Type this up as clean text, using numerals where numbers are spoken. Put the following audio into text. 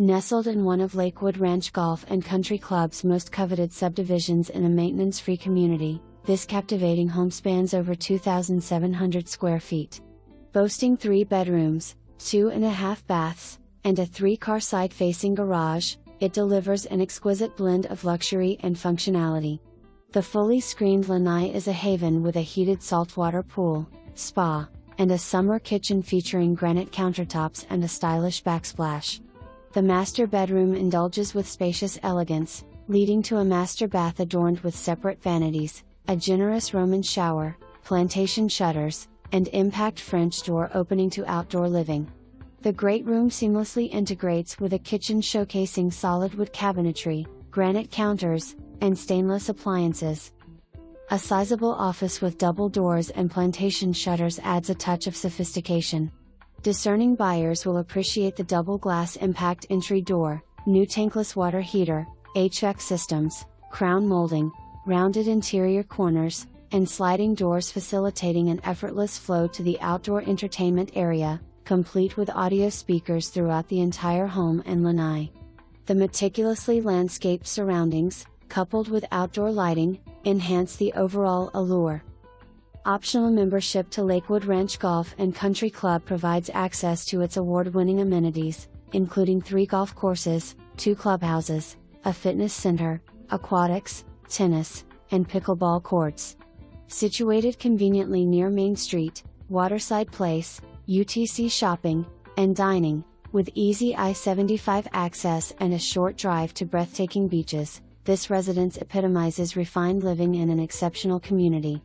Nestled in one of Lakewood Ranch Golf and Country Club's most coveted subdivisions in a maintenance-free community, this captivating home spans over 2,700 square feet. Boasting 3 bedrooms, 2.5 baths, and a 3-car side-facing garage, it delivers an exquisite blend of luxury and functionality. The fully screened lanai is a haven with a heated saltwater pool, spa, and a summer kitchen featuring granite countertops and a stylish backsplash. The master bedroom indulges with spacious elegance, leading to a master bath adorned with separate vanities, a generous Roman shower, plantation shutters, and impact French door opening to outdoor living. The great room seamlessly integrates with a kitchen showcasing solid wood cabinetry, granite counters, and stainless appliances. A sizable office with double doors and plantation shutters adds a touch of sophistication. Discerning buyers will appreciate the double glass impact entry door, new tankless water heater, HVAC systems, crown molding, rounded interior corners, and sliding doors facilitating an effortless flow to the outdoor entertainment area, complete with audio speakers throughout the entire home and lanai. The meticulously landscaped surroundings, coupled with outdoor lighting, enhance the overall allure. Optional membership to Lakewood Ranch Golf and Country Club provides access to its award-winning amenities, including 3 golf courses, 2 clubhouses, a fitness center, aquatics, tennis, and pickleball courts. Situated conveniently near Main Street, Waterside Place, UTC shopping, and dining, with easy I-75 access and a short drive to breathtaking beaches, this residence epitomizes refined living in an exceptional community.